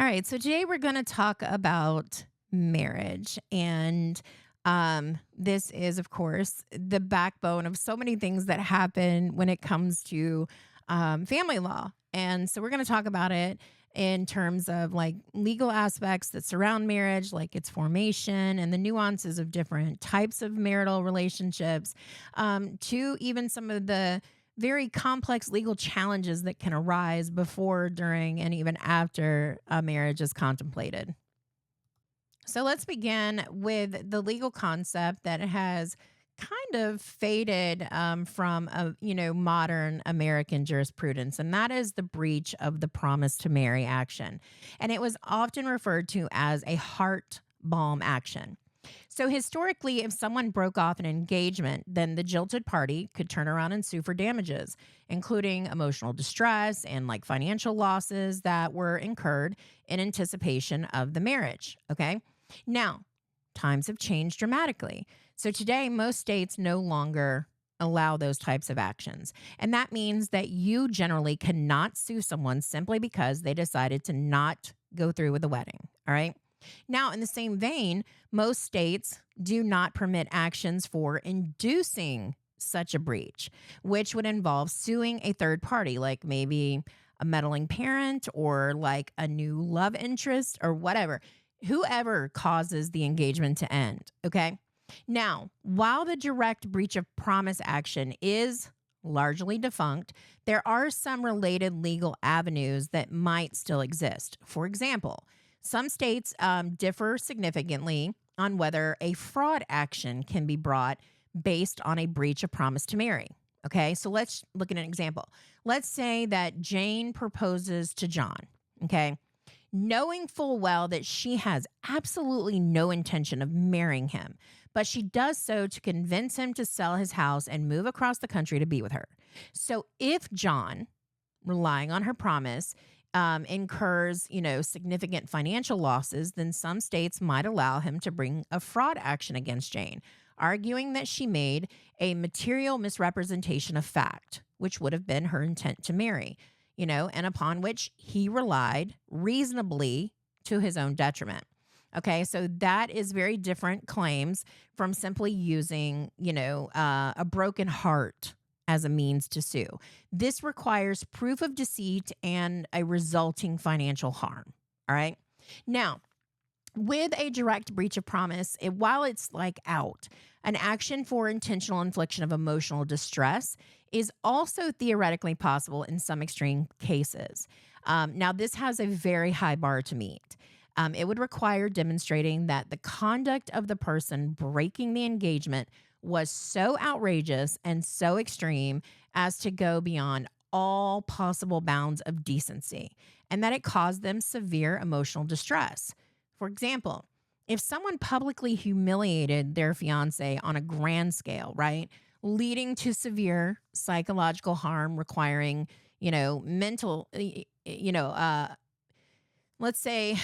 All right, so today we're going to talk about marriage. And this is, of course, the backbone of so many things that happen when it comes to family law. And so we're going to talk about it in terms of like legal aspects that surround marriage, like its formation and the nuances of different types of marital relationships, to even some of the very complex legal challenges that can arise before, during, and even after a marriage is contemplated. So let's begin with the legal concept that has kind of faded from modern American jurisprudence, and that is the breach of the promise to marry action, and it was often referred to as a heart balm action. So historically, if someone broke off an engagement, then the jilted party could turn around and sue for damages, including emotional distress and like financial losses that were incurred in anticipation of the marriage. Okay. Now, times have changed dramatically. So today, most states no longer allow those types of actions. And that means that you generally cannot sue someone simply because they decided to not go through with the wedding. All right. Now, in the same vein, most states do not permit actions for inducing such a breach, which would involve suing a third party, like maybe a meddling parent or like a new love interest or whatever, whoever causes the engagement to end. Okay. Now, while the direct breach of promise action is largely defunct, there are some related legal avenues that might still exist. For example, some states differ significantly on whether a fraud action can be brought based on a breach of promise to marry. Okay, so let's look at an example. Let's say that Jane proposes to John. Okay, knowing full well that she has absolutely no intention of marrying him, but she does so to convince him to sell his house and move across the country to be with her. So if John, relying on her promise, incurs, significant financial losses, then some states might allow him to bring a fraud action against Jane, arguing that she made a material misrepresentation of fact, which would have been her intent to marry, and upon which he relied reasonably to his own detriment. Okay, so that is very different claims from simply using, a broken heart as a means to sue. This requires proof of deceit and a resulting financial harm. All right. Now, with a direct breach of promise, while it's like out, an action for intentional infliction of emotional distress is also theoretically possible in some extreme cases. Now, this has a very high bar to meet. It would require demonstrating that the conduct of the person breaking the engagement was so outrageous and so extreme as to go beyond all possible bounds of decency, and that it caused them severe emotional distress. For example, if someone publicly humiliated their fiance on a grand scale, right, leading to severe psychological harm requiring, mental, let's say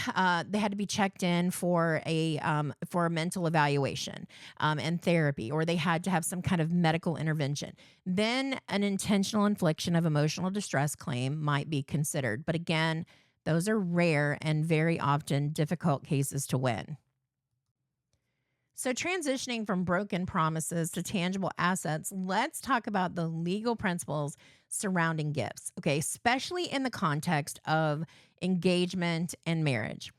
they had to be checked in for a mental evaluation and therapy, or they had to have some kind of medical intervention. Then an intentional infliction of emotional distress claim might be considered. But again, those are rare and very often difficult cases to win. So, transitioning from broken promises to tangible assets, let's talk about the legal principles surrounding gifts, okay, especially in the context of engagement and marriage.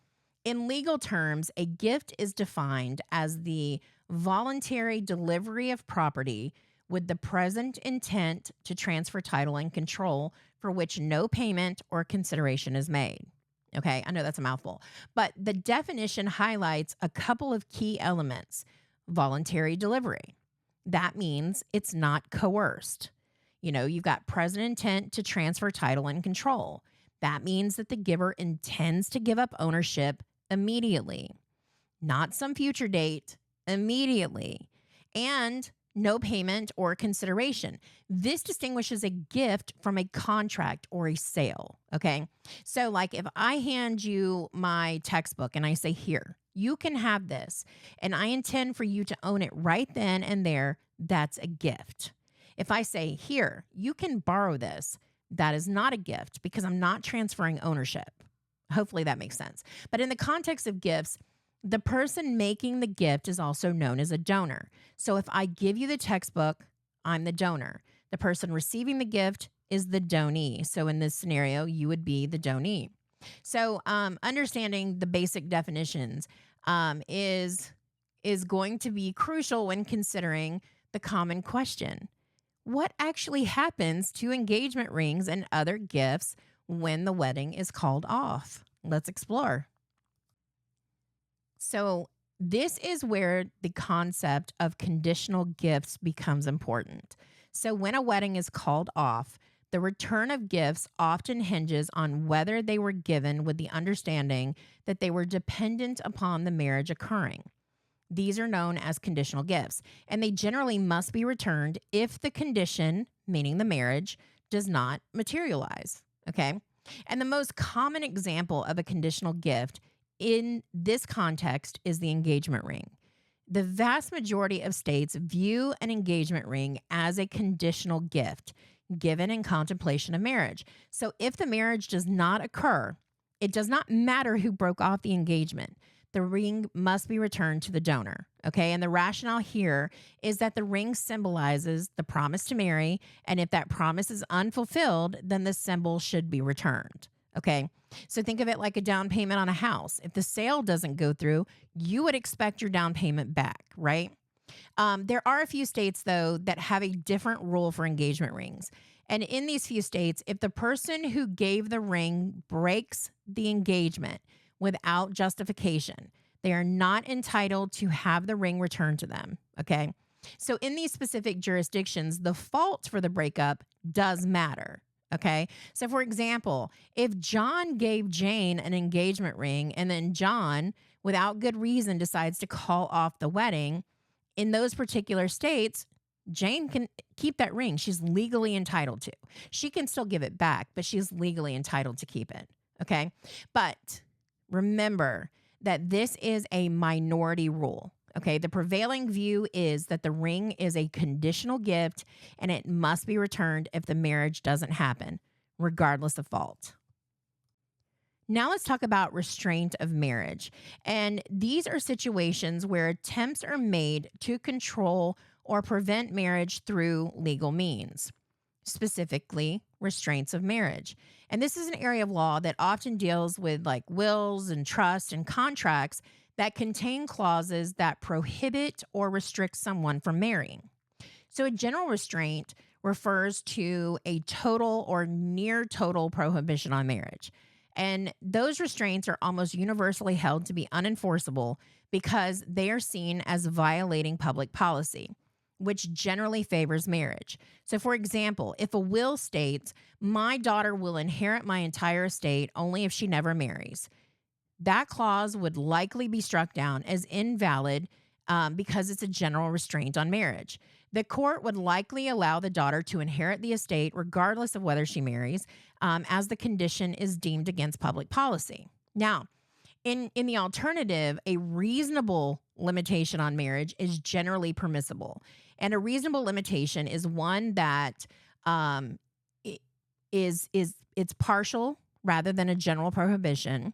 In legal terms, a gift is defined as the voluntary delivery of property with the present intent to transfer title and control for which no payment or consideration is made. Okay, I know that's a mouthful, but the definition highlights a couple of key elements. Voluntary delivery. That means it's not coerced. You've got present intent to transfer title and control. That means that the giver intends to give up ownership immediately, not some future date, immediately, and no payment or consideration. This distinguishes a gift from a contract or a sale. Okay. So, like if I hand you my textbook and I say, here, you can have this, and I intend for you to own it right then and there, that's a gift. If I say, here, you can borrow this, that is not a gift because I'm not transferring ownership. Hopefully that makes sense. But in the context of gifts, the person making the gift is also known as a donor. So if I give you the textbook, I'm the donor. The person receiving the gift is the donee. So in this scenario, you would be the donee. So understanding the basic definitions is going to be crucial when considering the common question: what actually happens to engagement rings and other gifts when the wedding is called off? Let's explore. So, this is where the concept of conditional gifts becomes important. So, when a wedding is called off, the return of gifts often hinges on whether they were given with the understanding that they were dependent upon the marriage occurring. These are known as conditional gifts, and they generally must be returned if the condition, meaning the marriage, does not materialize. Okay. And the most common example of a conditional gift in this context is the engagement ring. The vast majority of states view an engagement ring as a conditional gift given in contemplation of marriage. So if the marriage does not occur, it does not matter who broke off the engagement. The ring must be returned to the donor. Okay. And the rationale here is that the ring symbolizes the promise to marry. And if that promise is unfulfilled, then the symbol should be returned. Okay. So think of it like a down payment on a house. If the sale doesn't go through, you would expect your down payment back, right? There are a few states, though, that have a different rule for engagement rings. And in these few states, if the person who gave the ring breaks the engagement without justification, they are not entitled to have the ring returned to them. Okay. So in these specific jurisdictions, the fault for the breakup does matter. Okay. So for example, if John gave Jane an engagement ring and then John, without good reason, decides to call off the wedding, in those particular states, Jane can keep that ring. She's legally entitled to. She can still give it back, but she's legally entitled to keep it. Okay. But remember that this is a minority rule. Okay. The prevailing view is that the ring is a conditional gift and it must be returned if the marriage doesn't happen, regardless of fault. Now let's talk about restraint of marriage. And these are situations where attempts are made to control or prevent marriage through legal means, specifically restraints of marriage. And this is an area of law that often deals with like wills and trusts and contracts that contain clauses that prohibit or restrict someone from marrying. So a general restraint refers to a total or near total prohibition on marriage. And those restraints are almost universally held to be unenforceable because they are seen as violating public policy, which generally favors marriage. So, for example, if a will states, my daughter will inherit my entire estate only if she never marries, that clause would likely be struck down as invalid because it's a general restraint on marriage. The court would likely allow the daughter to inherit the estate regardless of whether she marries, as the condition is deemed against public policy. Now, in the alternative, a reasonable limitation on marriage is generally permissible. And a reasonable limitation is one that it's partial rather than a general prohibition.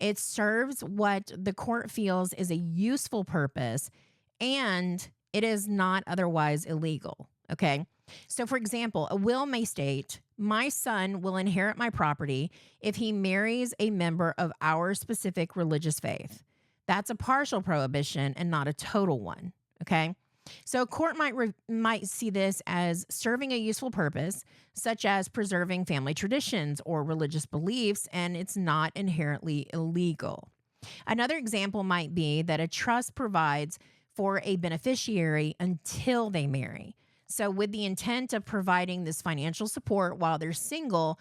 It serves what the court feels is a useful purpose, and it is not otherwise illegal. Okay. So, for example, a will may state, my son will inherit my property if he marries a member of our specific religious faith. That's a partial prohibition and not a total one. Okay. So a court might see this as serving a useful purpose, such as preserving family traditions or religious beliefs, and it's not inherently illegal. Another example might be that a trust provides for a beneficiary until they marry. So with the intent of providing this financial support while they're single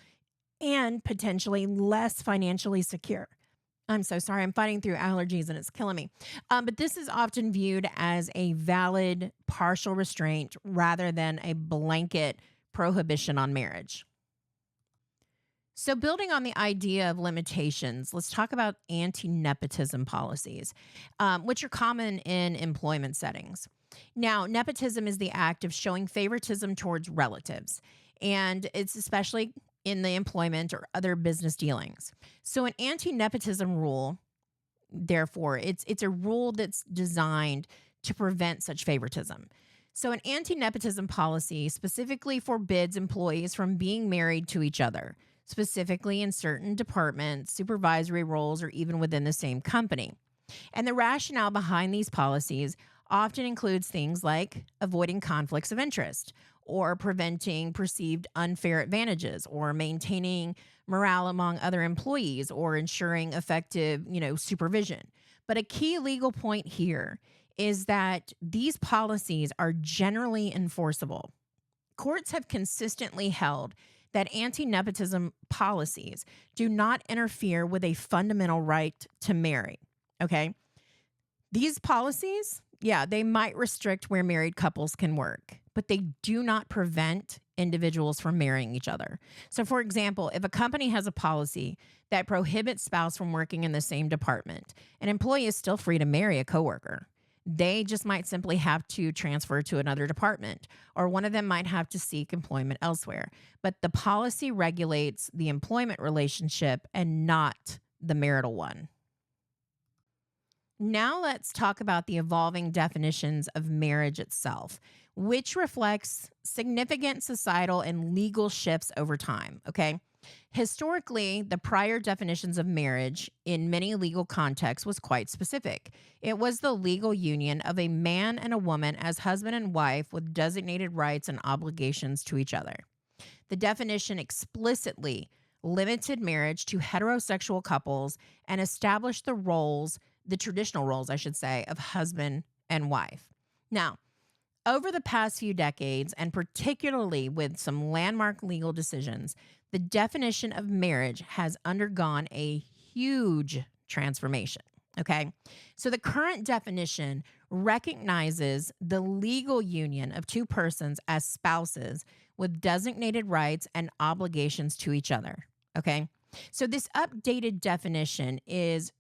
and potentially less financially secure. I'm so sorry. I'm fighting through allergies and it's killing me. But this is often viewed as a valid partial restraint rather than a blanket prohibition on marriage. So building on the idea of limitations, let's talk about anti-nepotism policies, which are common in employment settings. Now, nepotism is the act of showing favoritism towards relatives, and it's especially in the employment or other business dealings. So an anti-nepotism rule, therefore, it's a rule that's designed to prevent such favoritism. So an anti-nepotism policy specifically forbids employees from being married to each other, specifically in certain departments, supervisory roles, or even within the same company. And the rationale behind these policies often includes things like avoiding conflicts of interest or preventing perceived unfair advantages or maintaining morale among other employees or ensuring effective, supervision. But a key legal point here is that these policies are generally enforceable. Courts have consistently held that anti-nepotism policies do not interfere with a fundamental right to marry. Okay. These policies, yeah, they might restrict where married couples can work, but they do not prevent individuals from marrying each other. So, for example, if a company has a policy that prohibits spouse from working in the same department, an employee is still free to marry a coworker. They just might simply have to transfer to another department, or one of them might have to seek employment elsewhere. But the policy regulates the employment relationship and not the marital one. Now let's talk about the evolving definitions of marriage itself, which reflects significant societal and legal shifts over time. Okay. Historically, the prior definitions of marriage in many legal contexts was quite specific. It was the legal union of a man and a woman as husband and wife with designated rights and obligations to each other. The definition explicitly limited marriage to heterosexual couples and established the traditional roles, I should say, of husband and wife. Now, over the past few decades, and particularly with some landmark legal decisions, the definition of marriage has undergone a huge transformation. Okay. So the current definition recognizes the legal union of two persons as spouses with designated rights and obligations to each other. Okay. So this updated definition is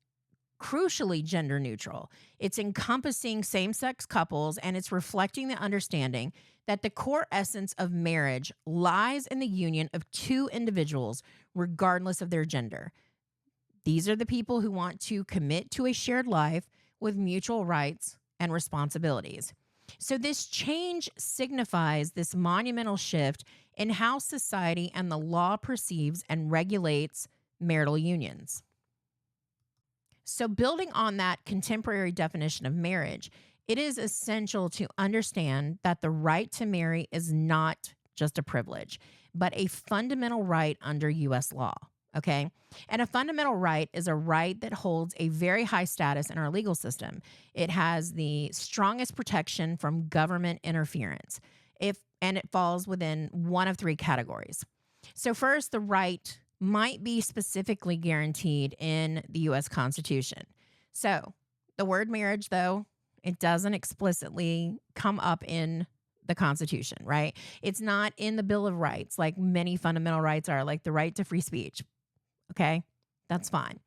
crucially gender neutral. It's encompassing same sex couples, and it's reflecting the understanding that the core essence of marriage lies in the union of two individuals, regardless of their gender. These are the people who want to commit to a shared life with mutual rights and responsibilities. So, this change signifies this monumental shift in how society and the law perceives and regulates marital unions. So, building on that contemporary definition of marriage, it is essential to understand that the right to marry is not just a privilege, but a fundamental right under U.S. law. Okay. And a fundamental right is a right that holds a very high status in our legal system. It has the strongest protection from government interference. And it falls within one of three categories. So, first, the right might be specifically guaranteed in the U.S. Constitution. So, the word marriage, though, it doesn't explicitly come up in the Constitution, right? It's not in the Bill of Rights like many fundamental rights are, like the right to free speech. Okay, that's fine.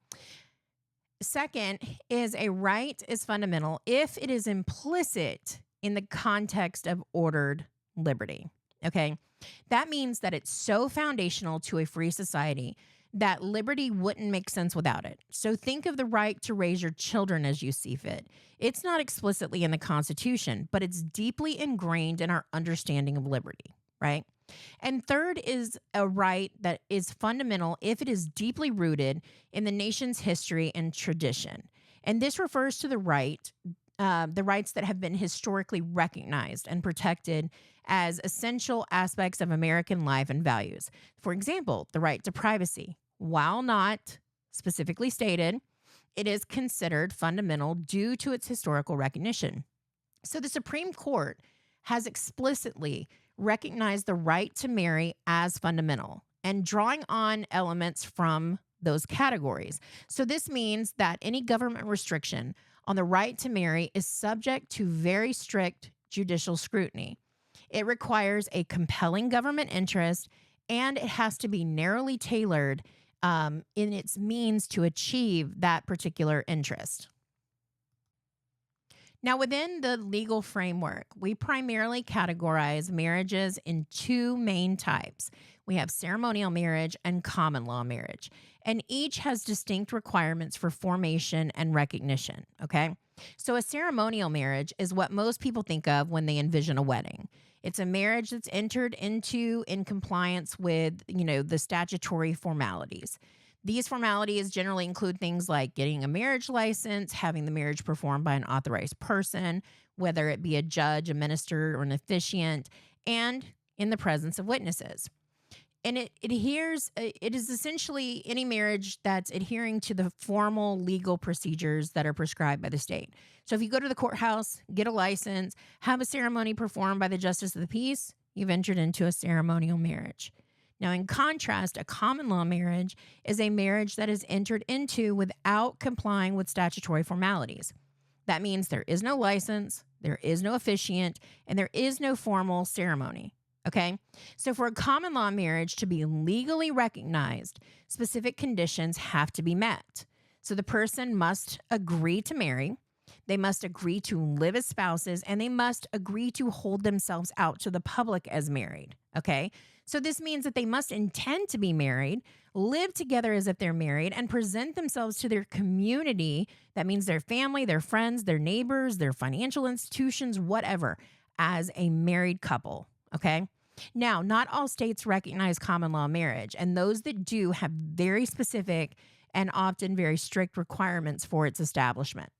Second is a right is fundamental if it is implicit in the context of ordered liberty. Okay, that means that it's so foundational to a free society that liberty wouldn't make sense without it. So think of the right to raise your children as you see fit. It's not explicitly in the Constitution, but it's deeply ingrained in our understanding of liberty, right? And third is a right that is fundamental if it is deeply rooted in the nation's history and tradition. And this refers to the rights that have been historically recognized and protected as essential aspects of American life and values. For example, the right to privacy. While not specifically stated, it is considered fundamental due to its historical recognition. So the Supreme Court has explicitly recognized the right to marry as fundamental and drawing on elements from those categories. So this means that any government restriction on the right to marry is subject to very strict judicial scrutiny. It requires a compelling government interest, and it has to be narrowly tailored in its means to achieve that particular interest. Now, within the legal framework, we primarily categorize marriages in two main types. we have ceremonial marriage, and common law marriage. And each has distinct requirements for formation and recognition. Okay. So a ceremonial marriage is what most people think of when they envision a wedding. It's a marriage that's entered into in compliance with, the statutory formalities. These formalities generally include things like getting a marriage license, having the marriage performed by an authorized person, whether it be a judge, a minister, or an officiant, and in the presence of witnesses. And it is essentially any marriage that's adhering to the formal legal procedures that are prescribed by the state. So if you go to the courthouse, get a license, have a ceremony performed by the justice of the peace, you've entered into a ceremonial marriage. Now, in contrast, a common law marriage is a marriage that is entered into without complying with statutory formalities. That means there is no license, there is no officiant, and there is no formal ceremony. Okay. So for a common law marriage to be legally recognized, specific conditions have to be met. So the person must agree to marry, they must agree to live as spouses, and they must agree to hold themselves out to the public as married. Okay. So this means that they must intend to be married, live together as if they're married, and present themselves to their community. That means their family, their friends, their neighbors, their financial institutions, whatever, as a married couple. Okay. Now, not all states recognize common law marriage, and those that do have very specific and often very strict requirements for its establishment.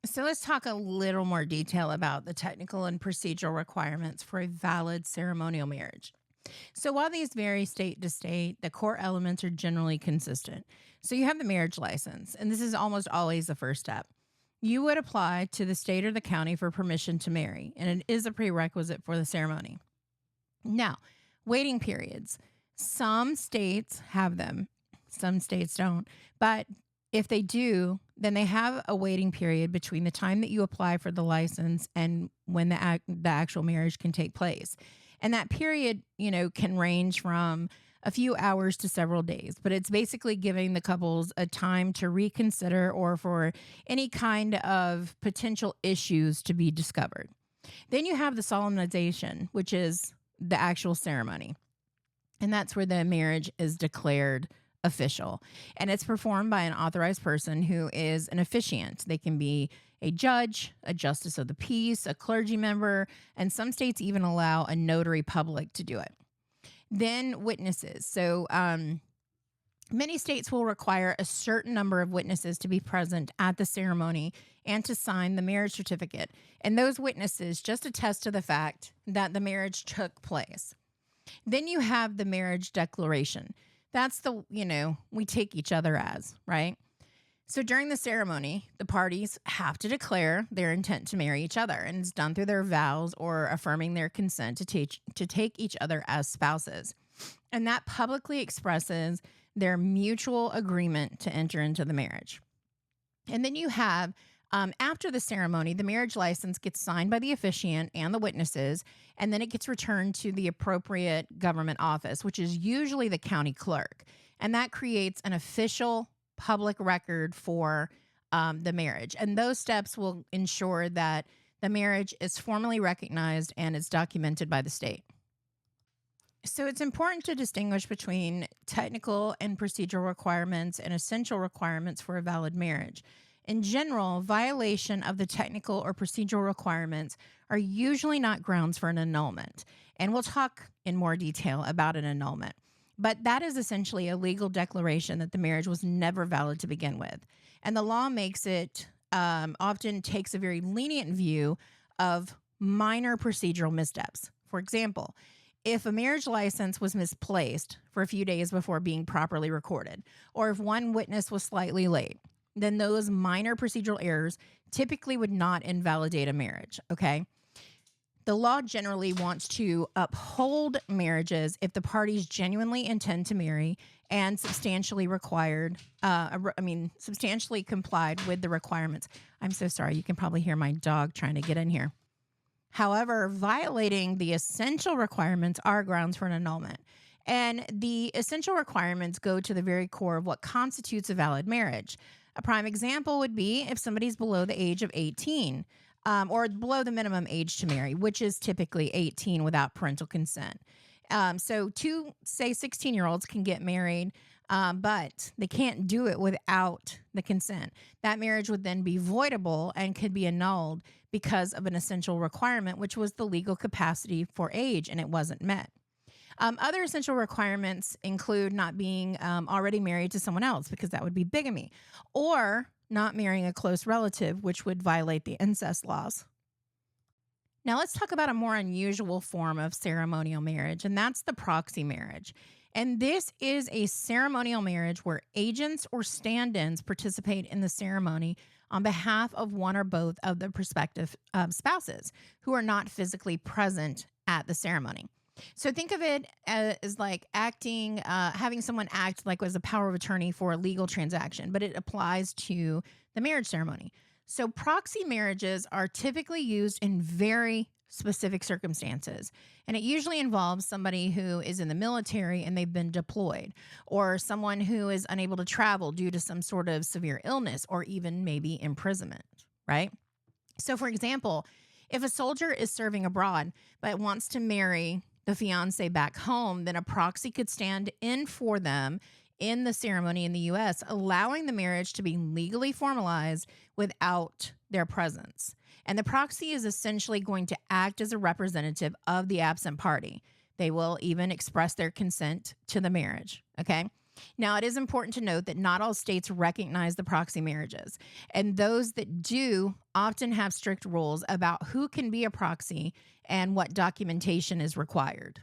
So let's talk a little more detail about the technical and procedural requirements for a valid ceremonial marriage. So while these vary state to state, the core elements are generally consistent. So you have the marriage license, and this is almost always the first step. You would apply to the state or the county for permission to marry, and it is a prerequisite for the ceremony. Now, waiting periods. Some states have them, some states don't. But if they do, then they have a waiting period between the time that you apply for the license and when the actual marriage can take place. And that period, can range from a few hours to several days, but it's basically giving the couples a time to reconsider or for any kind of potential issues to be discovered. Then you have the solemnization, which is the actual ceremony. And that's where the marriage is declared official. And it's performed by an authorized person who is an officiant. They can be a judge, a justice of the peace, a clergy member, and some states even allow a notary public to do it. Then witnesses. So many states will require a certain number of witnesses to be present at the ceremony and to sign the marriage certificate. And those witnesses just attest to the fact that the marriage took place. Then you have the marriage declaration. That's we take each other as, right? So during the ceremony, the parties have to declare their intent to marry each other, and it's done through their vows or affirming their consent to take each other as spouses. And that publicly expresses their mutual agreement to enter into the marriage. And then you have, after the ceremony, the marriage license gets signed by the officiant and the witnesses, and then it gets returned to the appropriate government office, which is usually the county clerk. And that creates an official public record for the marriage. And those steps will ensure that the marriage is formally recognized and is documented by the state. So it's important to distinguish between technical and procedural requirements and essential requirements for a valid marriage. In general, violation of the technical or procedural requirements are usually not grounds for an annulment. And we'll talk in more detail about an annulment. But that is essentially a legal declaration that the marriage was never valid to begin with. And the law makes it, often takes a very lenient view of minor procedural missteps. For example, if a marriage license was misplaced for a few days before being properly recorded, or if one witness was slightly late, then those minor procedural errors typically would not invalidate a marriage, okay? The law generally wants to uphold marriages if the parties genuinely intend to marry and substantially complied with the requirements. I'm so sorry. You can probably hear my dog trying to get in here. However, violating the essential requirements are grounds for an annulment. And the essential requirements go to the very core of what constitutes a valid marriage. A prime example would be if somebody's below the age of 18. Or below the minimum age to marry, which is typically 18 without parental consent. So two, say, 16-year-olds can get married, but they can't do it without the consent. That marriage would then be voidable and could be annulled because of an essential requirement, which was the legal capacity for age, and it wasn't met. Other essential requirements include not being already married to someone else, because that would be bigamy, or not marrying a close relative, which would violate the incest laws. Now, let's talk about a more unusual form of ceremonial marriage, and that's the proxy marriage. And this is a ceremonial marriage where agents or stand ins participate in the ceremony on behalf of one or both of the prospective spouses who are not physically present at the ceremony. So think of it as like acting, having someone act like as a power of attorney for a legal transaction, but it applies to the marriage ceremony. So proxy marriages are typically used in very specific circumstances, and it usually involves somebody who is in the military and they've been deployed, or someone who is unable to travel due to some sort of severe illness or even maybe imprisonment, right? So, for example, if a soldier is serving abroad but wants to marry the fiance back home, then a proxy could stand in for them in the ceremony in the US, allowing the marriage to be legally formalized without their presence. And the proxy is essentially going to act as a representative of the absent party. They will even express their consent to the marriage. Okay. Now, it is important to note that not all states recognize the proxy marriages, and those that do often have strict rules about who can be a proxy and what documentation is required.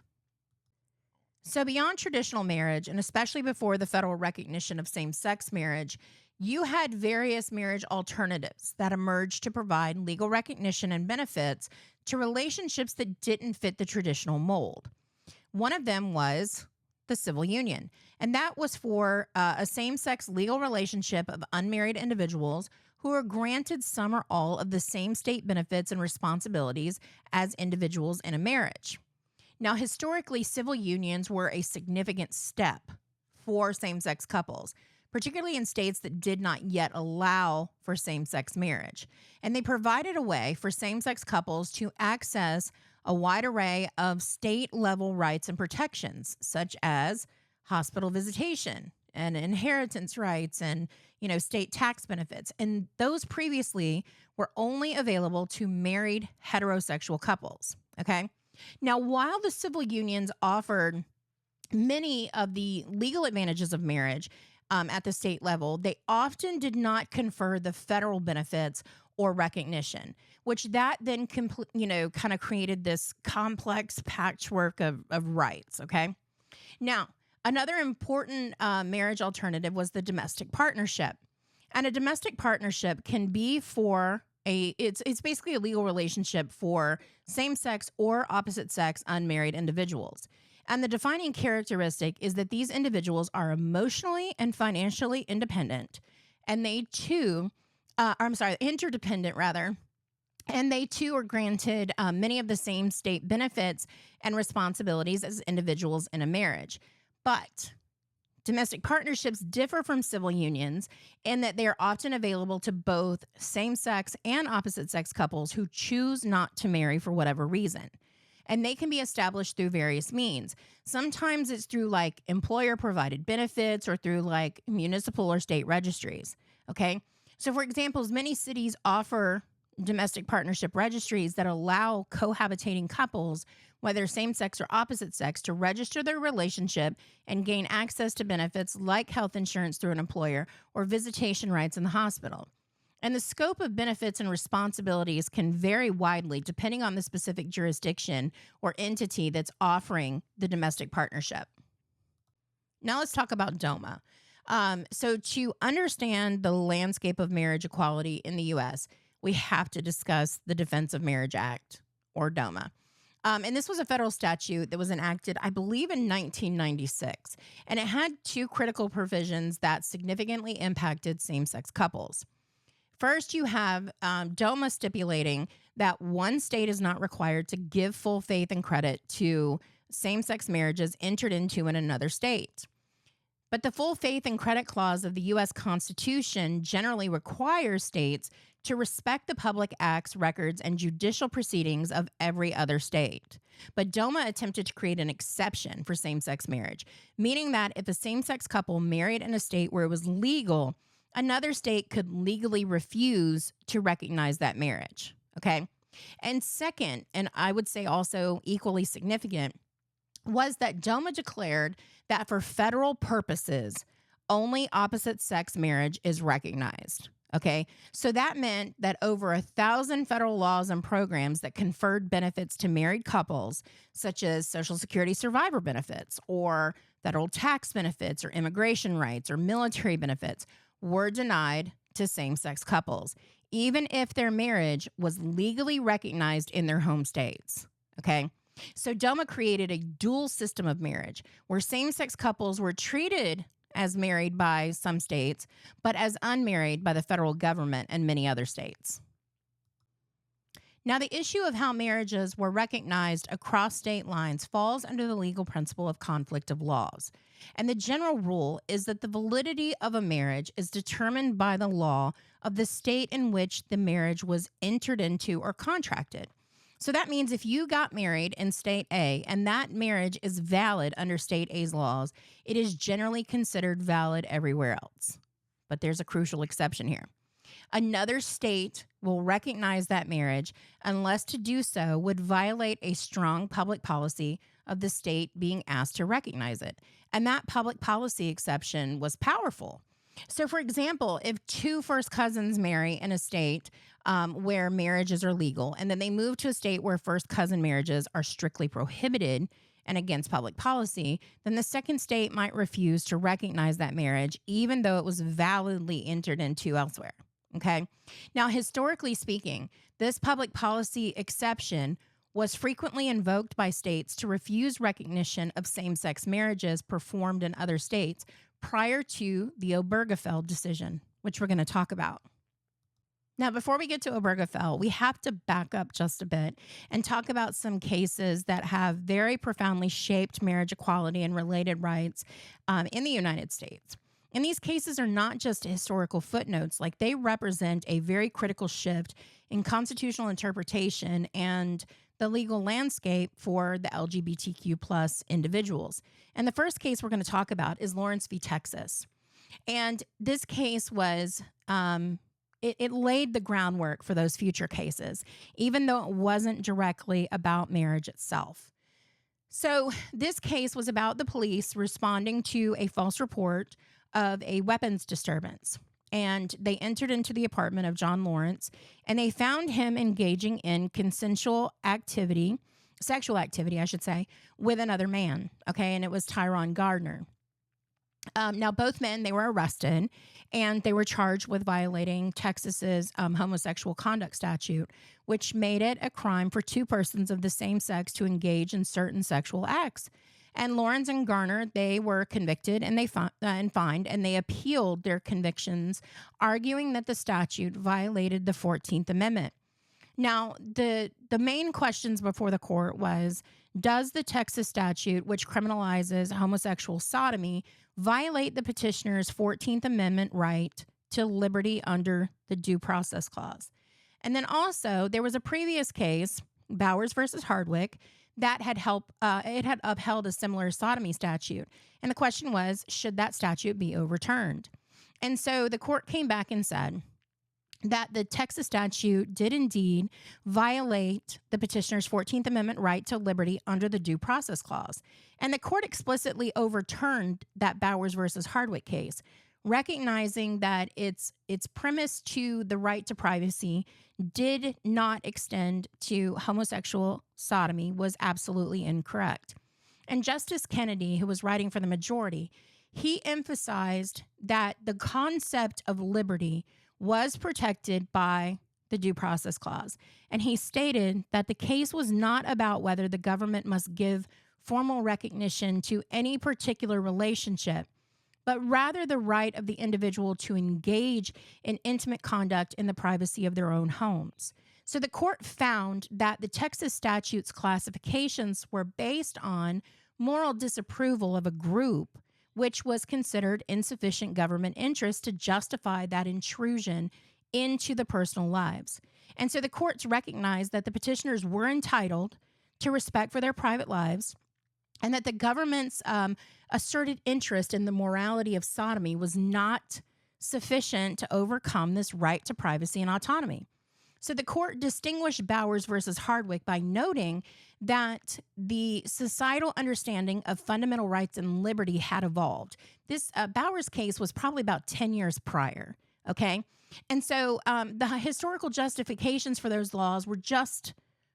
So, beyond traditional marriage, and especially before the federal recognition of same sex marriage, you had various marriage alternatives that emerged to provide legal recognition and benefits to relationships that didn't fit the traditional mold. One of them was the civil union, and that was for a same sex legal relationship of unmarried individuals who are granted some or all of the same state benefits and responsibilities as individuals in a marriage. Now, historically, civil unions were a significant step for same sex couples, particularly in states that did not yet allow for same sex marriage. And they provided a way for same sex couples to access a wide array of state level rights and protections, such as hospital visitation and inheritance rights and, state tax benefits. And those previously were only available to married heterosexual couples. Okay. Now, while the civil unions offered many of the legal advantages of marriage at the state level, they often did not confer the federal benefits or recognition, which that then kind of created this complex patchwork of rights. Okay. Now, another important marriage alternative was the domestic partnership. And a domestic partnership can be for it's basically a legal relationship for same-sex or opposite-sex unmarried individuals. And the defining characteristic is that these individuals are emotionally and financially independent, and they too, interdependent rather, and they too are granted many of the same state benefits and responsibilities as individuals in a marriage. But domestic partnerships differ from civil unions in that they are often available to both same-sex and opposite-sex couples who choose not to marry for whatever reason. And they can be established through various means. Sometimes it's through like employer-provided benefits or through like municipal or state registries. Okay? So, for example, many cities offer domestic partnership registries that allow cohabitating couples, whether same-sex or opposite-sex, to register their relationship and gain access to benefits like health insurance through an employer or visitation rights in the hospital. And the scope of benefits and responsibilities can vary widely depending on the specific jurisdiction or entity that's offering the domestic partnership. Now let's talk about DOMA. So to understand the landscape of marriage equality in the U.S., we have to discuss the Defense of Marriage Act, or DOMA. And this was a federal statute that was enacted, I believe, in 1996. And it had two critical provisions that significantly impacted same-sex couples. First, you have DOMA stipulating that one state is not required to give full faith and credit to same-sex marriages entered into in another state. But the full faith and credit clause of the U.S. Constitution generally requires states to respect the public acts, records, and judicial proceedings of every other state. But DOMA attempted to create an exception for same sex marriage, meaning that if a same sex couple married in a state where it was legal, another state could legally refuse to recognize that marriage. Okay. And second, and I would say also equally significant, was that DOMA declared that for federal purposes, only opposite sex marriage is recognized. Okay. So that meant that over 1,000 federal laws and programs that conferred benefits to married couples, such as Social Security survivor benefits or federal tax benefits or immigration rights or military benefits, were denied to same sex couples, even if their marriage was legally recognized in their home states. Okay. So DOMA created a dual system of marriage where same sex couples were treated as married by some states, but as unmarried by the federal government and many other states. Now, the issue of how marriages were recognized across state lines falls under the legal principle of conflict of laws. And the general rule is that the validity of a marriage is determined by the law of the state in which the marriage was entered into or contracted. So that means if you got married in state A and that marriage is valid under state A's laws, it is generally considered valid everywhere else. But there's a crucial exception here. Another state will recognize that marriage unless to do so would violate a strong public policy of the state being asked to recognize it. And that public policy exception was powerful. So, for example, if two first cousins marry in a state where marriages are legal, and then they move to a state where first cousin marriages are strictly prohibited and against public policy, then the second state might refuse to recognize that marriage, even though it was validly entered into elsewhere. Okay. Now, historically speaking, this public policy exception was frequently invoked by states to refuse recognition of same-sex marriages performed in other states prior to the Obergefell decision, which we're going to talk about. Now, before we get to Obergefell, we have to back up just a bit and talk about some cases that have very profoundly shaped marriage equality and related rights in the United States. And these cases are not just historical footnotes, like they represent a very critical shift in constitutional interpretation and the legal landscape for the LGBTQ plus individuals. And the first case we're going to talk about is Lawrence v. Texas. And this case was, it laid the groundwork for those future cases, even though it wasn't directly about marriage itself. So this case was about the police responding to a false report of a weapons disturbance. And they entered into the apartment of John Lawrence, and they found him engaging in consensual activity, sexual activity, I should say, with another man. Okay, and it was Tyrone Gardner. Now, both men, they were arrested, and they were charged with violating Texas's homosexual conduct statute, which made it a crime for two persons of the same sex to engage in certain sexual acts. And Lawrence and Garner, they were convicted and fined, and they appealed their convictions, arguing that the statute violated the 14th Amendment. Now, the main questions before the court was, does the Texas statute, which criminalizes homosexual sodomy, violate the petitioner's 14th Amendment right to liberty under the Due Process Clause? And then also, there was a previous case, Bowers versus Hardwick, that had upheld a similar sodomy statute. And the question was, should that statute be overturned? And so the court came back and said that the Texas statute did indeed violate the petitioner's 14th Amendment right to liberty under the Due Process Clause. And the court explicitly overturned that Bowers versus Hardwick case, recognizing that its premise to the right to privacy did not extend to homosexual sodomy was absolutely incorrect. And Justice Kennedy, who was writing for the majority, he emphasized that the concept of liberty was protected by the Due Process Clause. And he stated that the case was not about whether the government must give formal recognition to any particular relationship, but rather the right of the individual to engage in intimate conduct in the privacy of their own homes. So the court found that the Texas statute's classifications were based on moral disapproval of a group which was considered insufficient government interest to justify that intrusion into the personal lives. And so the courts recognized that the petitioners were entitled to respect for their private lives, and that the government's asserted interest in the morality of sodomy was not sufficient to overcome this right to privacy and autonomy. So the court distinguished Bowers versus Hardwick by noting that the societal understanding of fundamental rights and liberty had evolved. This Bowers case was probably about 10 years prior, okay? And so the historical justifications for those laws were just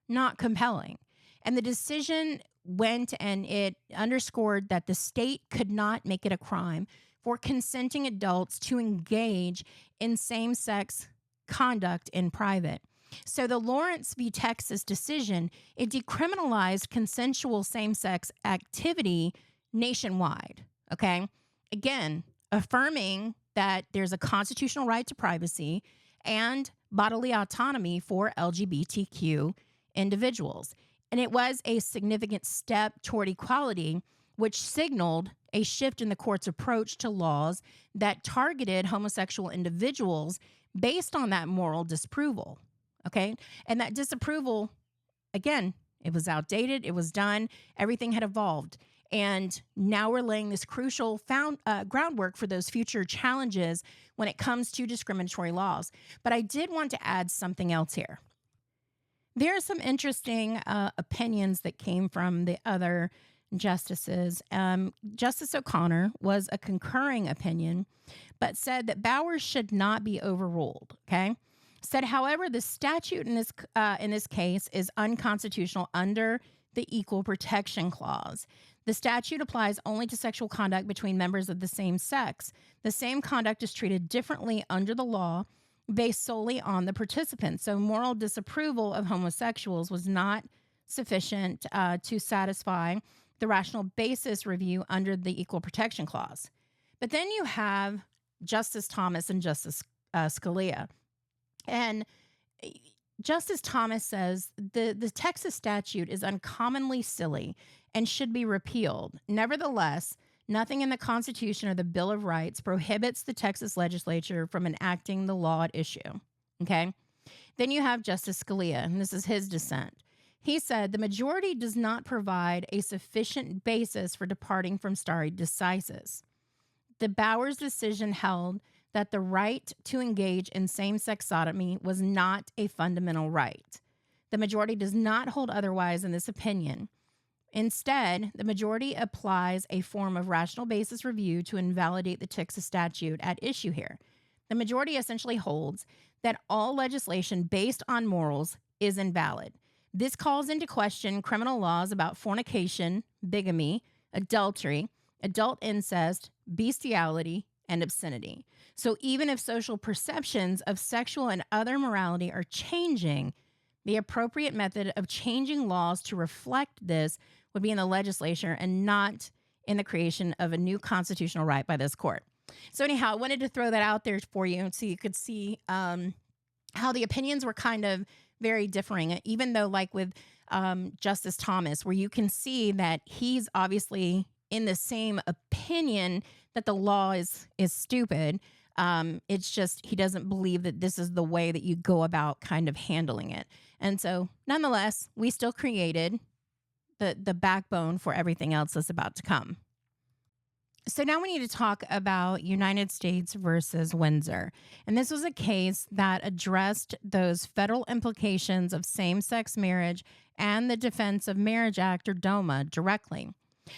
not compelling. And the decision went and it underscored that the state could not make it a crime for consenting adults to engage in same-sex conduct in private. So the Lawrence v. Texas decision, it decriminalized consensual same-sex activity nationwide, okay? Again, affirming that there's a constitutional right to privacy and bodily autonomy for LGBTQ individuals. And it was a significant step toward equality, which signaled a shift in the court's approach to laws that targeted homosexual individuals based on that moral disapproval, okay? And that disapproval, again, it was outdated, it was done, everything had evolved. And now we're laying this crucial groundwork for those future challenges when it comes to discriminatory laws. But I did want to add something else here. There are some interesting opinions that came from the other justices. Justice O'Connor was a concurring opinion, but said that Bowers should not be overruled, okay? Said, however, the statute in this case is unconstitutional under the Equal Protection Clause. The statute applies only to sexual conduct between members of the same sex. The same conduct is treated differently under the law based solely on the participants. So moral disapproval of homosexuals was not sufficient to satisfy the rational basis review under the Equal Protection Clause. But then you have Justice Thomas and Justice Scalia. And Justice Thomas says the Texas statute is uncommonly silly and should be repealed. Nevertheless, nothing in the Constitution or the Bill of Rights prohibits the Texas legislature from enacting the law at issue. Okay? Then you have Justice Scalia, and this is his dissent. He said the majority does not provide a sufficient basis for departing from stare decisis. The Bowers decision held that the right to engage in same-sex sodomy was not a fundamental right. The majority does not hold otherwise in this opinion. Instead, the majority applies a form of rational basis review to invalidate the Texas statute at issue here. The majority essentially holds that all legislation based on morals is invalid. This calls into question criminal laws about fornication, bigamy, adultery, adult incest, bestiality, and obscenity. So even if social perceptions of sexual and other morality are changing, the appropriate method of changing laws to reflect this would be in the legislature and not in the creation of a new constitutional right by this court. So anyhow, I wanted to throw that out there for you so you could see how the opinions were kind of very differing, even though like with Justice Thomas, where you can see that he's obviously in the same opinion that the law is stupid. It's just he doesn't believe that this is the way that you go about kind of handling it. And so nonetheless, we still created the backbone for everything else that's about to come. So now we need to talk about United States versus Windsor. And this was a case that addressed those federal implications of same-sex marriage and the Defense of Marriage Act, or DOMA, directly.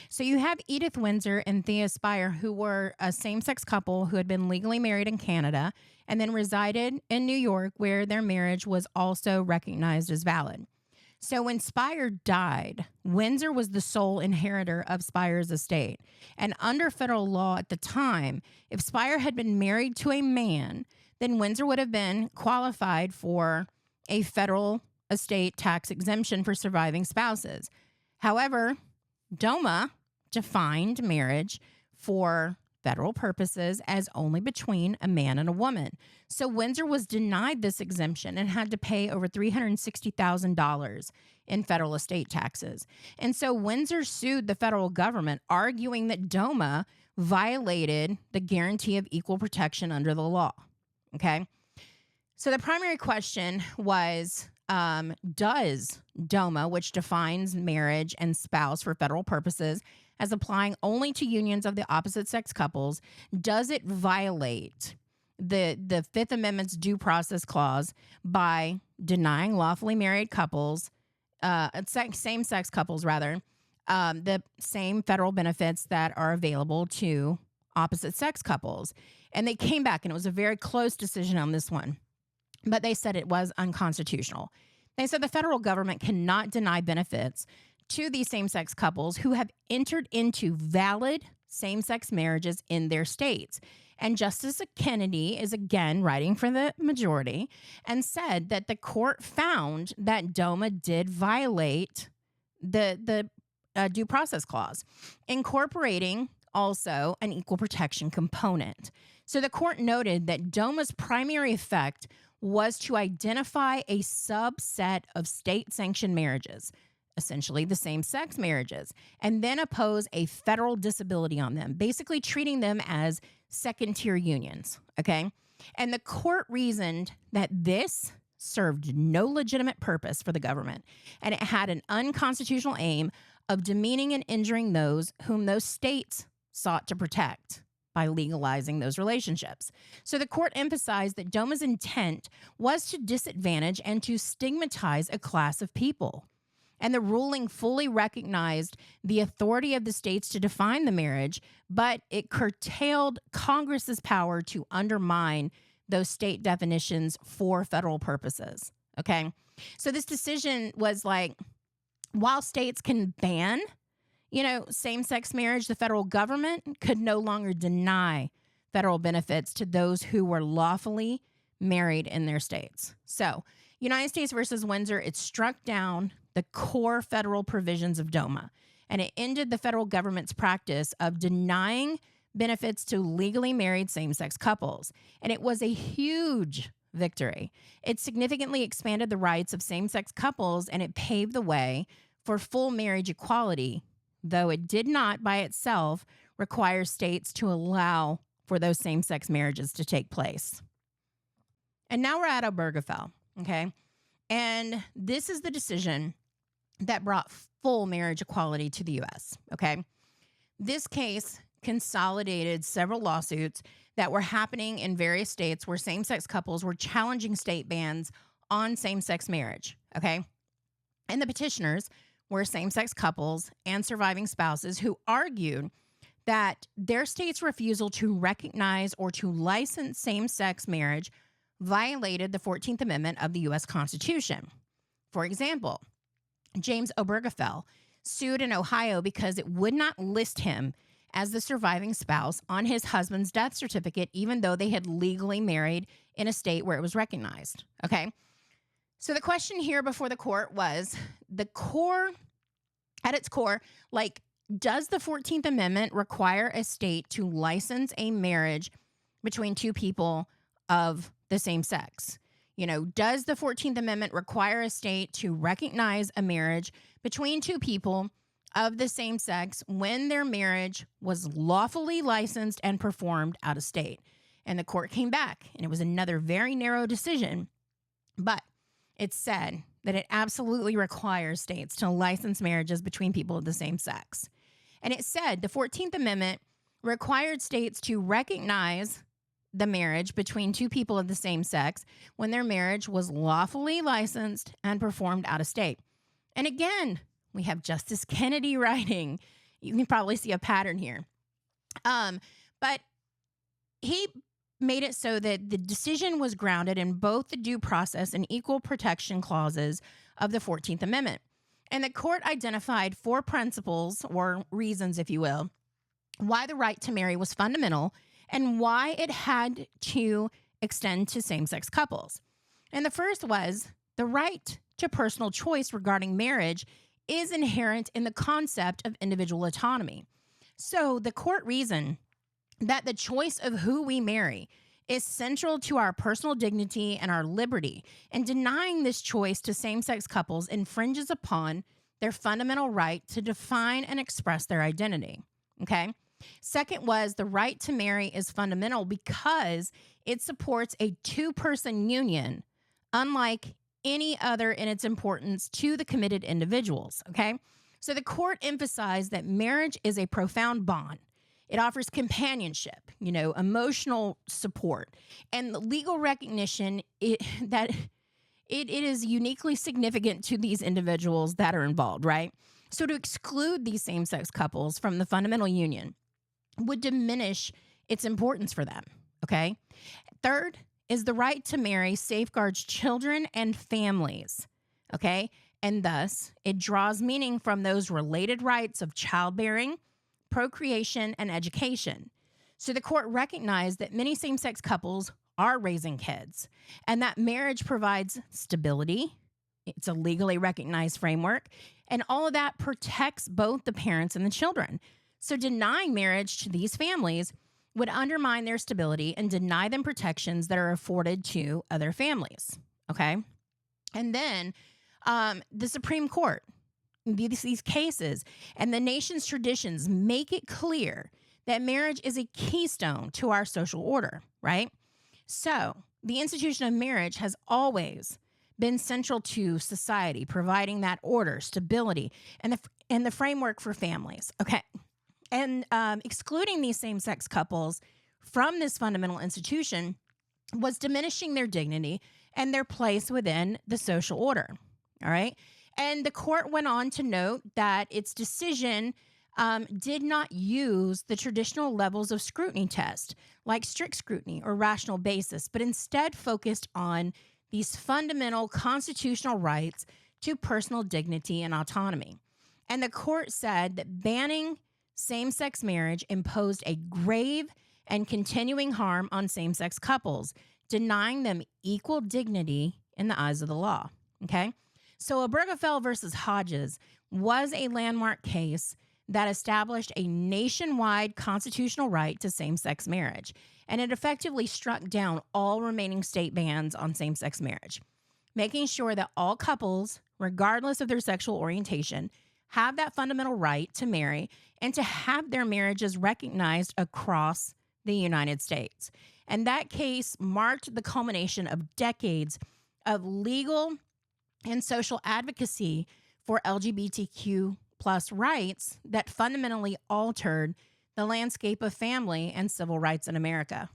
So you have Edith Windsor and Thea Spire, who were a same-sex couple who had been legally married in Canada and then resided in New York, where their marriage was also recognized as valid. So when Spire died, Windsor was the sole inheritor of Spire's estate. And under federal law at the time, if Spire had been married to a man, then Windsor would have been qualified for a federal estate tax exemption for surviving spouses. However, DOMA defined marriage for federal purposes as only between a man and a woman. So Windsor was denied this exemption and had to pay over $360,000 in federal estate taxes. And so Windsor sued the federal government, arguing that DOMA violated the guarantee of equal protection under the law. Okay. So the primary question was, does DOMA, which defines marriage and spouse for federal purposes as applying only to unions of the opposite sex couples, does it violate the Fifth Amendment's due process clause by denying lawfully married couples, same-sex couples rather, the same federal benefits that are available to opposite sex couples? And they came back, and it was a very close decision on this one, but they said it was unconstitutional. They said the federal government cannot deny benefits to these same-sex couples who have entered into valid same-sex marriages in their states. And Justice Kennedy is again writing for the majority and said that the court found that DOMA did violate the due process clause, incorporating also an equal protection component. So the court noted that DOMA's primary effect was to identify a subset of state-sanctioned marriages, essentially the same-sex marriages, and then impose a federal disability on them, basically treating them as second-tier unions, okay? And the court reasoned that this served no legitimate purpose for the government, and it had an unconstitutional aim of demeaning and injuring those whom those states sought to protect by legalizing those relationships. So the court emphasized that DOMA's intent was to disadvantage and to stigmatize a class of people. And the ruling fully recognized the authority of the states to define the marriage, but it curtailed Congress's power to undermine those state definitions for federal purposes. Okay. So this decision was like, while states can ban same-sex marriage, the federal government could no longer deny federal benefits to those who were lawfully married in their states. So, United States versus Windsor, it struck down the core federal provisions of DOMA, and it ended the federal government's practice of denying benefits to legally married same-sex couples. And it was a huge victory. It significantly expanded the rights of same-sex couples, and it paved the way for full marriage equality, though it did not by itself require states to allow for those same-sex marriages to take place. And now we're at Obergefell, okay? And this is the decision that brought full marriage equality to the U.S., okay? This case consolidated several lawsuits that were happening in various states where same-sex couples were challenging state bans on same-sex marriage, okay? And the petitioners were same-sex couples and surviving spouses who argued that their state's refusal to recognize or to license same-sex marriage violated the 14th Amendment of the U.S. Constitution. For example, James Obergefell sued in Ohio because it would not list him as the surviving spouse on his husband's death certificate, even though they had legally married in a state where it was recognized, okay? So the question here before the court was, at its core, does the 14th Amendment require a state to license a marriage between two people of the same sex? Does the 14th Amendment require a state to recognize a marriage between two people of the same sex when their marriage was lawfully licensed and performed out of state? And the court came back, and it was another very narrow decision, but it said that it absolutely requires states to license marriages between people of the same sex. And it said the 14th Amendment required states to recognize the marriage between two people of the same sex when their marriage was lawfully licensed and performed out of state. And again, we have Justice Kennedy writing. You can probably see a pattern here. But he made it so that the decision was grounded in both the due process and equal protection clauses of the 14th Amendment. And the court identified 4 principles, or reasons, if you will, why the right to marry was fundamental and why it had to extend to same-sex couples. And the first was the right to personal choice regarding marriage is inherent in the concept of individual autonomy. So the court reasoned that the choice of who we marry is central to our personal dignity and our liberty, and denying this choice to same-sex couples infringes upon their fundamental right to define and express their identity, okay? Second was the right to marry is fundamental because it supports a two-person union, unlike any other in its importance to the committed individuals. Okay. So the court emphasized that marriage is a profound bond. It offers companionship, emotional support, and the legal recognition that it is uniquely significant to these individuals that are involved, right? So to exclude these same sex couples from the fundamental union would diminish its importance for them. Okay. Third is the right to marry safeguards children and families. Okay. And thus, it draws meaning from those related rights of childbearing, procreation, and education. So the court recognized that many same sex couples are raising kids and that marriage provides stability. It's a legally recognized framework, and all of that protects both the parents and the children. So denying marriage to these families would undermine their stability and deny them protections that are afforded to other families. Okay. And then the Supreme Court, these cases and the nation's traditions make it clear that marriage is a keystone to our social order, right? So the institution of marriage has always been central to society, providing that order, stability, and the framework for families. Okay. And excluding these same-sex couples from this fundamental institution was diminishing their dignity and their place within the social order. All right. And the court went on to note that its decision did not use the traditional levels of scrutiny test, like strict scrutiny or rational basis, but instead focused on these fundamental constitutional rights to personal dignity and autonomy. And the court said that banning same-sex marriage imposed a grave and continuing harm on same-sex couples, denying them equal dignity in the eyes of the law. Okay? So Obergefell versus Hodges was a landmark case that established a nationwide constitutional right to same-sex marriage, and it effectively struck down all remaining state bans on same-sex marriage, making sure that all couples, regardless of their sexual orientation, have that fundamental right to marry and to have their marriages recognized across the United States. And that case marked the culmination of decades of legal and social advocacy for LGBTQ plus rights that fundamentally altered the landscape of family and civil rights in America.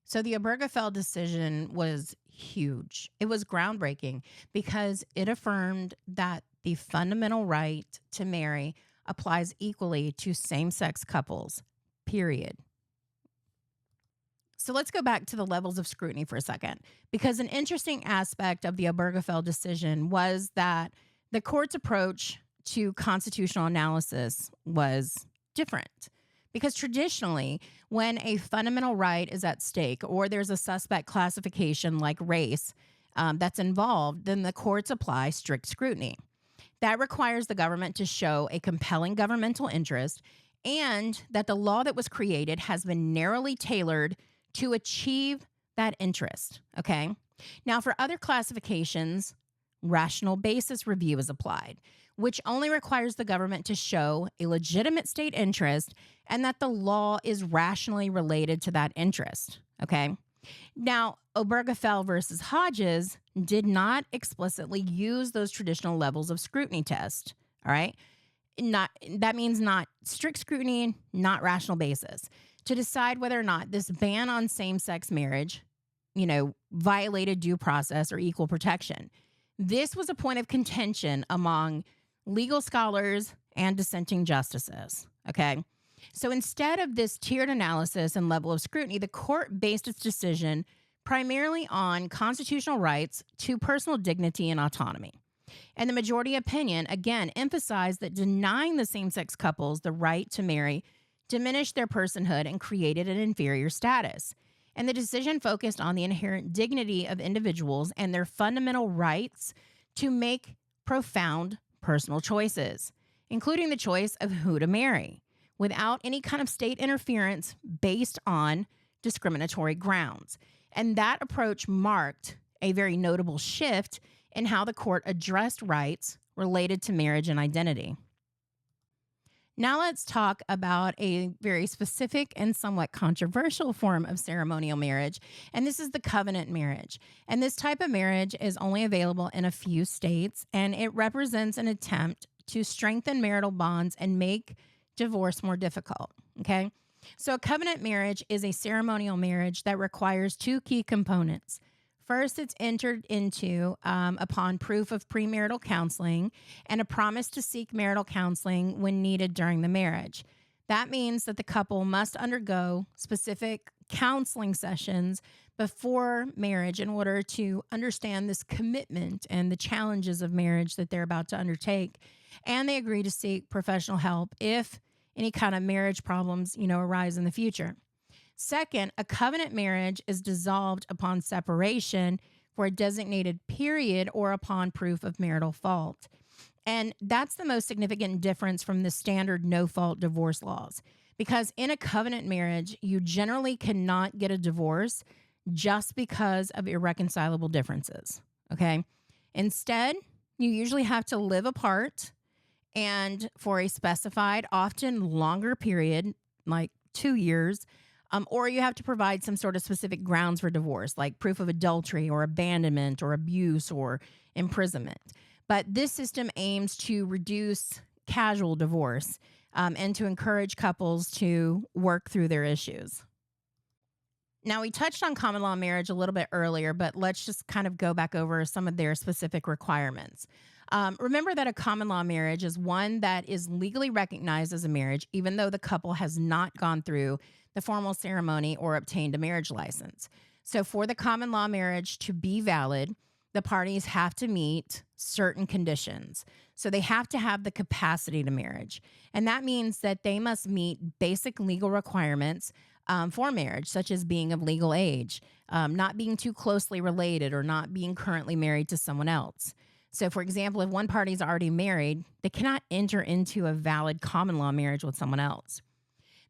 So the Obergefell decision was huge. It was groundbreaking because it affirmed that the fundamental right to marry applies equally to same-sex couples, period. So let's go back to the levels of scrutiny for a second, because an interesting aspect of the Obergefell decision was that the court's approach to constitutional analysis was different. Because traditionally, when a fundamental right is at stake or there's a suspect classification like race that's involved, then the courts apply strict scrutiny. That requires the government to show a compelling governmental interest and that the law that was created has been narrowly tailored to achieve that interest. Okay. Now, for other classifications, rational basis review is applied, which only requires the government to show a legitimate state interest and that the law is rationally related to that interest. Okay. Now, Obergefell versus Hodges did not explicitly use those traditional levels of scrutiny test. All right. That means not strict scrutiny, not rational basis, to decide whether or not this ban on same-sex marriage, violated due process or equal protection. This was a point of contention among legal scholars and dissenting justices. Okay. So instead of this tiered analysis and level of scrutiny, the court based its decision primarily on constitutional rights to personal dignity and autonomy. And the majority opinion, again, emphasized that denying the same-sex couples the right to marry diminished their personhood and created an inferior status. And the decision focused on the inherent dignity of individuals and their fundamental rights to make profound personal choices, including the choice of who to marry, without any kind of state interference based on discriminatory grounds. And that approach marked a very notable shift in how the court addressed rights related to marriage and identity. Now let's talk about a very specific and somewhat controversial form of ceremonial marriage, and this is the covenant marriage. And this type of marriage is only available in a few states, and it represents an attempt to strengthen marital bonds and make divorce more difficult. Okay. So, a covenant marriage is a ceremonial marriage that requires two key components. First, it's entered into upon proof of premarital counseling and a promise to seek marital counseling when needed during the marriage. That means that the couple must undergo specific counseling sessions before marriage in order to understand this commitment and the challenges of marriage that they're about to undertake. And they agree to seek professional help if any kind of marriage problems, arise in the future. Second, a covenant marriage is dissolved upon separation for a designated period or upon proof of marital fault. And that's the most significant difference from the standard no fault divorce laws. Because in a covenant marriage, you generally cannot get a divorce just because of irreconcilable differences. Okay. Instead, you usually have to live apart and for a specified, often longer period, like 2 years, or you have to provide some sort of specific grounds for divorce, like proof of adultery or abandonment or abuse or imprisonment. But this system aims to reduce casual divorce and to encourage couples to work through their issues. Now, we touched on common law marriage a little bit earlier, but let's just kind of go back over some of their specific requirements. Remember that a common law marriage is one that is legally recognized as a marriage, even though the couple has not gone through the formal ceremony or obtained a marriage license. So, for the common law marriage to be valid, the parties have to meet certain conditions. So, they have to have the capacity to marriage. And that means that they must meet basic legal requirements for marriage, such as being of legal age, not being too closely related, or not being currently married to someone else. So, for example, if one party is already married, they cannot enter into a valid common law marriage with someone else.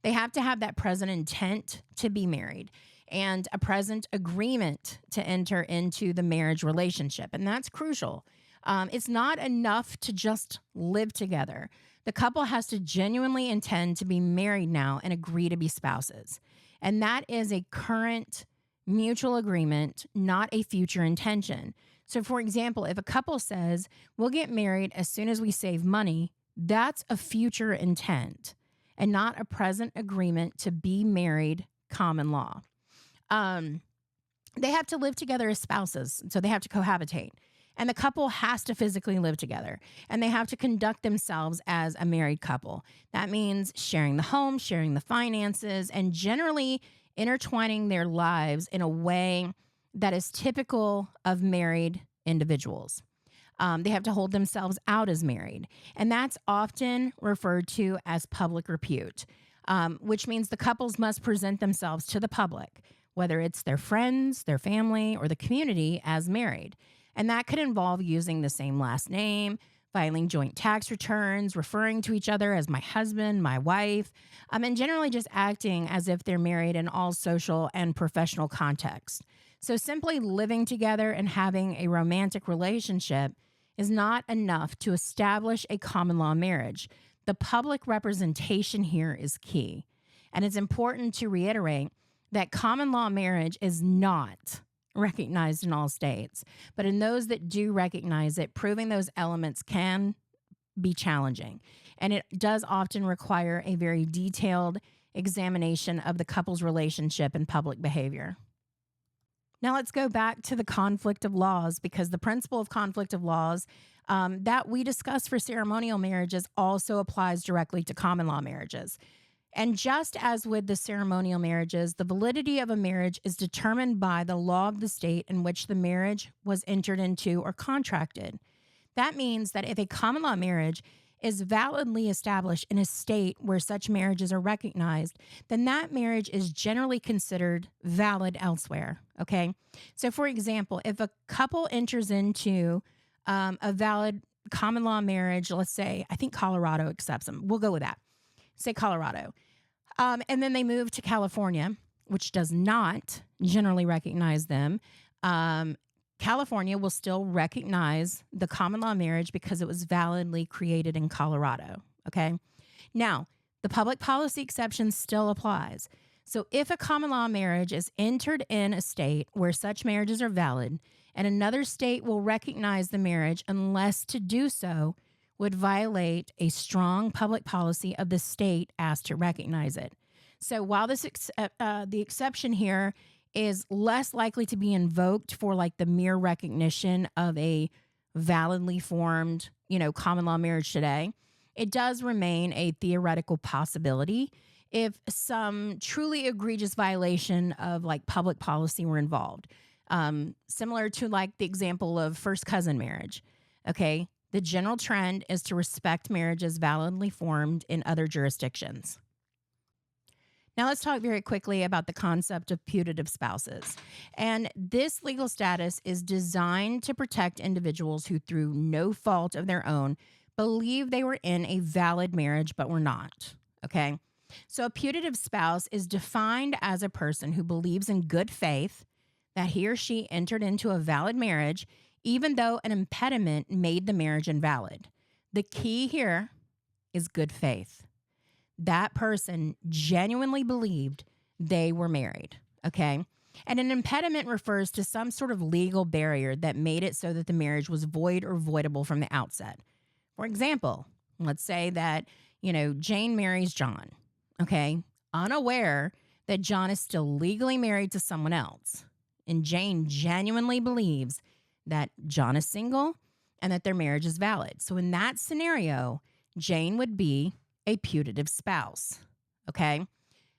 They have to have that present intent to be married and a present agreement to enter into the marriage relationship. And that's crucial. It's not enough to just live together. The couple has to genuinely intend to be married now and agree to be spouses. And that is a current mutual agreement, not a future intention. So, for example, if a couple says, we'll get married as soon as we save money, that's a future intent and not a present agreement to be married common law. They have to live together as spouses, so they have to cohabitate. And the couple has to physically live together, and they have to conduct themselves as a married couple. That means sharing the home, sharing the finances, and generally intertwining their lives in a way that is typical of married individuals. They have to hold themselves out as married, and that's often referred to as public repute, which means the couples must present themselves to the public, whether it's their friends, their family, or the community, as married. And that could involve using the same last name, filing joint tax returns, referring to each other as my husband, my wife, and generally just acting as if they're married in all social and professional contexts. So simply living together and having a romantic relationship is not enough to establish a common law marriage. The public representation here is key. And it's important to reiterate that common law marriage is not recognized in all states, but in those that do recognize it, proving those elements can be challenging. And it does often require a very detailed examination of the couple's relationship and public behavior. Now let's go back to the conflict of laws, because the principle of conflict of laws that we discuss for ceremonial marriages also applies directly to common law marriages. And just as with the ceremonial marriages, the validity of a marriage is determined by the law of the state in which the marriage was entered into or contracted. That means that if a common law marriage is validly established in a state where such marriages are recognized, then that marriage is generally considered valid elsewhere. Okay. So, for example, if a couple enters into a valid common law marriage, let's say, I think Colorado accepts them. We'll go with that. Say Colorado. And then they move to California, which does not generally recognize them. California will still recognize the common law marriage because it was validly created in Colorado. Okay. Now, the public policy exception still applies. So if a common law marriage is entered in a state where such marriages are valid, and another state will recognize the marriage unless to do so would violate a strong public policy of the state asked to recognize it. So while the exception here is less likely to be invoked for like the mere recognition of a validly formed, common law marriage today, it does remain a theoretical possibility if some truly egregious violation of like public policy were involved. Similar to like the example of first cousin marriage. Okay. The general trend is to respect marriages validly formed in other jurisdictions. Now, let's talk very quickly about the concept of putative spouses. And this legal status is designed to protect individuals who, through no fault of their own, believe they were in a valid marriage but were not. Okay. So a putative spouse is defined as a person who believes in good faith that he or she entered into a valid marriage, even though an impediment made the marriage invalid. The key here is good faith. That person genuinely believed they were married, okay? And an impediment refers to some sort of legal barrier that made it so that the marriage was void or voidable from the outset. For example, let's say that, Jane marries John, okay? Unaware that John is still legally married to someone else. And Jane genuinely believes that John is single and that their marriage is valid. So in that scenario, Jane would be a putative spouse, okay?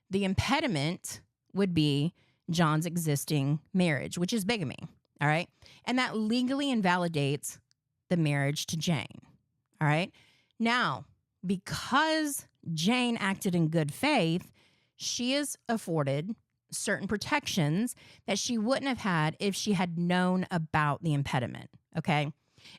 The impediment would be John's existing marriage, which is bigamy, all right? And that legally invalidates the marriage to Jane, all right? Now, because Jane acted in good faith, she is afforded certain protections that she wouldn't have had if she had known about the impediment, okay?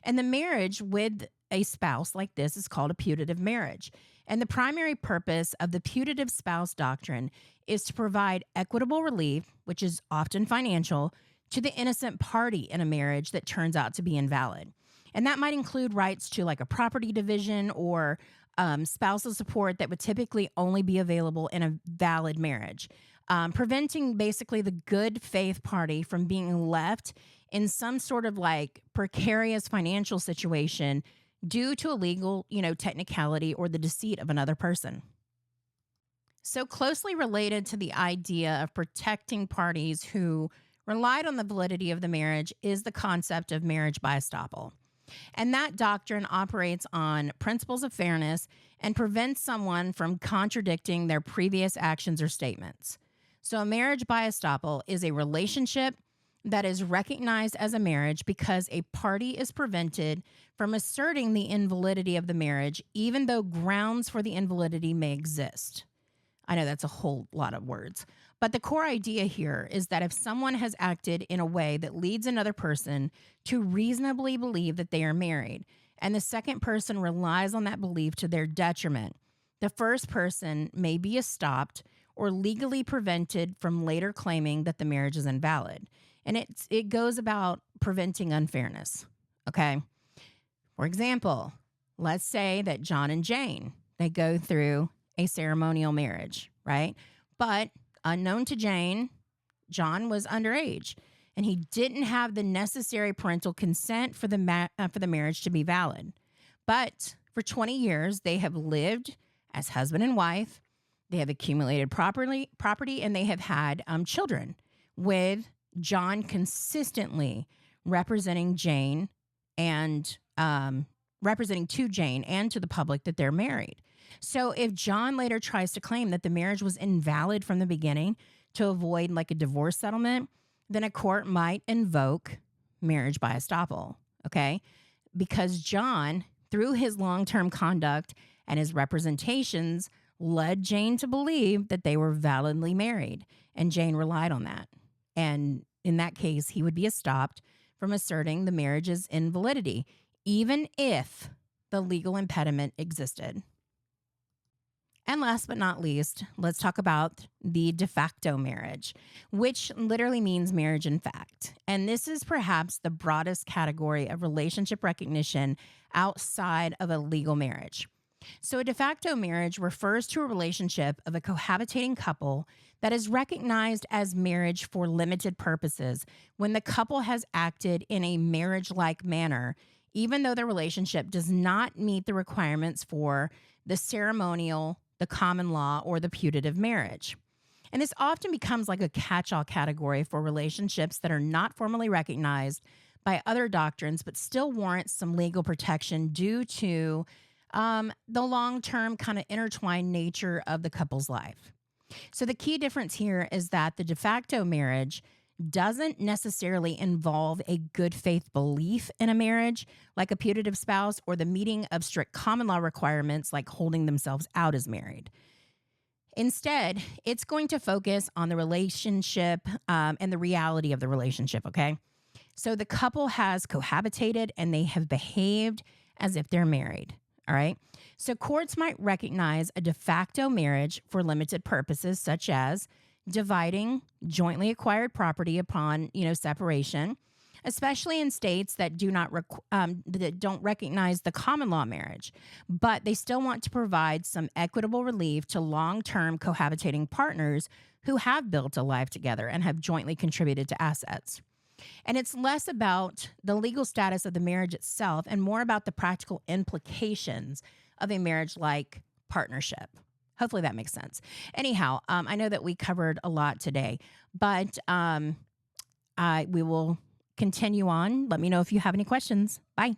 And the marriage with a spouse like this is called a putative marriage. And the primary purpose of the putative spouse doctrine is to provide equitable relief, which is often financial, to the innocent party in a marriage that turns out to be invalid. And that might include rights to like a property division or spousal support that would typically only be available in a valid marriage. Preventing basically the good faith party from being left in some sort of like precarious financial situation due to a legal, technicality or the deceit of another person. So closely related to the idea of protecting parties who relied on the validity of the marriage is the concept of marriage by estoppel. And that doctrine operates on principles of fairness and prevents someone from contradicting their previous actions or statements. So a marriage by estoppel is a relationship that is recognized as a marriage because a party is prevented from asserting the invalidity of the marriage, even though grounds for the invalidity may exist. I know that's a whole lot of words, but the core idea here is that if someone has acted in a way that leads another person to reasonably believe that they are married, and the second person relies on that belief to their detriment, the first person may be estopped or legally prevented from later claiming that the marriage is invalid. And it goes about preventing unfairness, okay? For example, let's say that John and Jane, they go through a ceremonial marriage, right? But unknown to Jane, John was underage, and he didn't have the necessary parental consent for the marriage to be valid. But for 20 years, they have lived as husband and wife. They have accumulated property, and they have had children with John consistently representing Jane and representing to Jane and to the public that they're married. So if John later tries to claim that the marriage was invalid from the beginning to avoid like a divorce settlement, then a court might invoke marriage by estoppel, okay? Because John, through his long-term conduct and his representations, led Jane to believe that they were validly married, and Jane relied on that. And in that case, he would be estopped from asserting the marriage's invalidity, even if the legal impediment existed. And last but not least, let's talk about the de facto marriage, which literally means marriage in fact. And this is perhaps the broadest category of relationship recognition outside of a legal marriage. So, a de facto marriage refers to a relationship of a cohabitating couple that is recognized as marriage for limited purposes when the couple has acted in a marriage like manner, even though the relationship does not meet the requirements for the ceremonial, the common law, or the putative marriage. And this often becomes like a catch all category for relationships that are not formally recognized by other doctrines, but still warrant some legal protection due to the long term kind of intertwined nature of the couple's life. So, the key difference here is that the de facto marriage doesn't necessarily involve a good faith belief in a marriage, like a putative spouse, or the meeting of strict common law requirements, like holding themselves out as married. Instead, it's going to focus on the relationship and the reality of the relationship, okay? So the couple has cohabitated and they have behaved as if they're married, all right? So courts might recognize a de facto marriage for limited purposes, such as dividing jointly acquired property upon, separation, especially in states that that don't recognize the common law marriage, but they still want to provide some equitable relief to long-term cohabitating partners who have built a life together and have jointly contributed to assets. And it's less about the legal status of the marriage itself and more about the practical implications of a marriage like partnership. Hopefully that makes sense. Anyhow, I know that we covered a lot today, but we will continue on. Let me know if you have any questions. Bye.